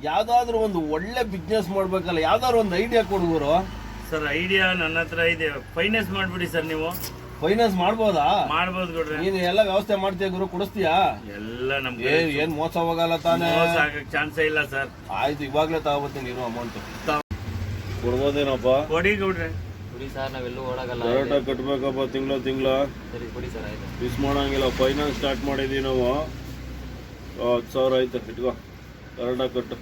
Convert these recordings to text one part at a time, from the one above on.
ಯಾವ್ದಾದ್ರು ಒಂದು ಒಳ್ಳೆ ಬಿಸ್ನೆಸ್ ಮಾಡ್ಬೇಕಲ್ಲ, ಯಾವ್ದಾದ್ರು ಒಂದು ಐಡಿಯಾ ಕೊಡುವರು. ಸರ್ ಐಡಿಯಾ ನನ್ನ ಹತ್ರ ಇದೆ, ಫೈನಾನ್ಸ್ ಮಾಡ್ಬಿಡಿ ಸರ್. ನೀವು ಫೈನಾನ್ಸ್ ಮಾಡ್ಬೋದಾ? ಮಾಡ್ಬೋದು ಕೊಡ್ರಿ. ನೀನು ಎಲ್ಲ ವ್ಯವಸ್ಥೆ ಮಾಡ್ತೀಯ ಗುರು, ಕೊಡಿಸ್ತೀಯಾ? ಎಲ್ಲ ನಮ್ಗೆ ಏನ್ ಮೋಸ ಹೋಗಲ್ಲ ತಾನೇ? ಚಾನ್ಸೇ ಇಲ್ಲ ಸರ್. ಆಯ್ತು, ಇವಾಗ್ಲೇ ತಗೋಬತ್ತೀನಿ ಇರೋ ಅಮೌಂಟ್. ಕೊಡ್ಬೋದೇನಪ್ಪ? ಕೊಡಿ ಕೊಡ್ರಿ. ಕೊಡಿ ಸರ್, ನಾವೆಲ್ಲೂ ಓಡಾಗಲ್ಲ. ಕರೆಕ್ಟಾಗಿ ಕಟ್ಬೇಕಪ್ಪ, ತಿಂಗಳ ಸರಿ ಕೊಡಿ ಸರ್. ಆಯ್ತು, ಮಿಸ್ ಮಾಡಂಗಿಲ್ಲ. ಫೈನಾನ್ಸ್ ಸ್ಟಾರ್ಟ್ ಮಾಡಿದೀವಿ ನಾವು. 10,000 ಆಯ್ತು, ಇಟ್ಕೋ. ಕರೆಕ್ಟಾಗಿ ಕಟ್ಟು.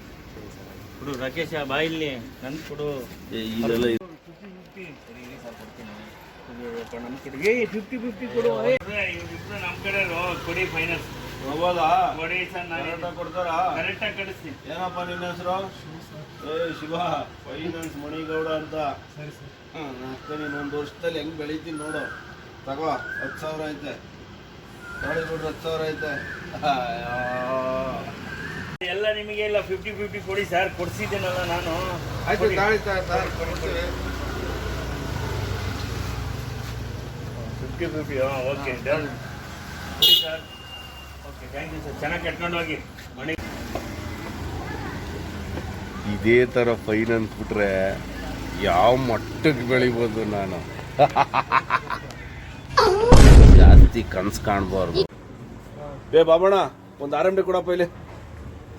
ಕೊಡು ರಾಕೇಶ, ಬಾ ಇಲ್ಲಿ ನನ್ ಕೊಡು. ಇದೆಲ್ಲ 50-50 ಕೊಡು. ಇವ್ರಿಬ್ರು ನಮ್ ಕಡೆ ಕೊಡಿ ಫೈನಾನ್ಸ್. ಹೋಗೋದಾ? ಕೊಡಿ ಸರ್, ಕರೆಕ್ಟಾಗಿ ಕೊಡ್ತಾರ? ಕರೆಕ್ಟಾಗಿ ಕಳಿಸ್ತೀನಿ. ಏನಪ್ಪ ನಿನ್ನ ಹೆಸರು? ಶಿವ, ಫೈನಾನ್ಸ್ ಮಣಿಗೌಡ ಅಂತ. ನೀನು 1 ವರ್ಷದಲ್ಲಿ ಹೆಂಗ್ ಬೆಳಿತೀನಿ ನೋಡು. ತಗೋ, 10,000 ಐತೆ. ತಾಳಿ ಬಿಡ್ರಿ, 10,000 ಐತೆ. ಎಲ್ಲ ನಿಮಗೆ ಇಲ್ಲ, 50-50 ಕೊಡಿ ಸರ್. ಕೊಡ್ಸಿದ್ದೀನಲ್ಲ ನಾನು. ಆಯ್ತು, ತಾಳಿ ಕೊಡ್ತೀವಿ. 50-50. Okay done. ಕೊಡಿ sir. Okay, thank you sir. ಚೆನ್ನಾಗಿ ಕಟ್ಕೊಂಡು ಹೋಗಿ ಮಣಿ. ಇದೇ ಥರ ಫೈನಾನ್ಸ್ ಬಿಟ್ರೆ ಯಾವ ಮಟ್ಟಕ್ಕೆ ಬೆಳಿಬೋದು ನಾನು. ಜಾಸ್ತಿ ಕನ್ಸು ಕಾಣಬಾರ್ದು. ಬಾಬಣ್ಣ, ಒಂದು RMD ಕೊಡಪ್ಪ ಇಲ್ಲಿ.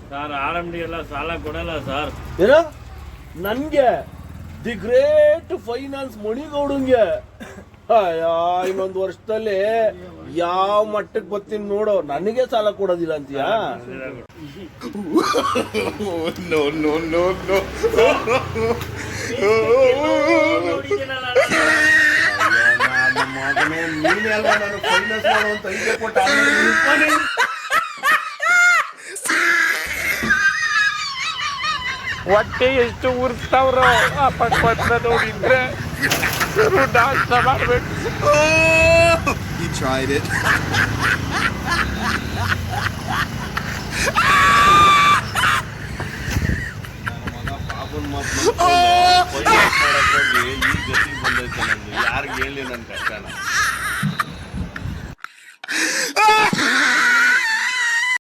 ಸರ್ RMD ಎಲ್ಲ ಸಾಲ ಕೊಡಲ್ಲ ಸರ್. ಏನ? ನನ್ಗೆ ದಿ ಗ್ರೇಟ್ ಫೈನಾನ್ಸ್ ಮಣಿಗೌಡಂಗೆ ಇನ್ನೊಂದು ವರ್ಷದಲ್ಲಿ ಯಾವ ಮಟ್ಟಕ್ಕೆ ಬರ್ತೀನಿ ನೋಡು. ನನಗೆ ಸಾಲ ಕೊಡೋದಿಲ್ಲ ಅಂತೀಯಾ? No no no no. ನೀನೇ ಅಲ್ವಾ ನಾನು ಫೈನಾನ್ಸ್ ಮಾಡುವಂತ ಐಡಿಯಾ ಕೊಟ್ಟ. ಹೊಟ್ಟೆ ಎಷ್ಟು ಉರ್ತಾವ್ರ ಪಟ್ಟ ನೋಡಿದ್ರೆ ನಾಶ ಮಾಡ್ಬೇಕು. He tried it. ಈ ಗತಿ ಬಂದೈತೆ. ಯಾರಿಗೆ ಹೇಳಿ ನನ್ನ ಕಷ್ಟನ?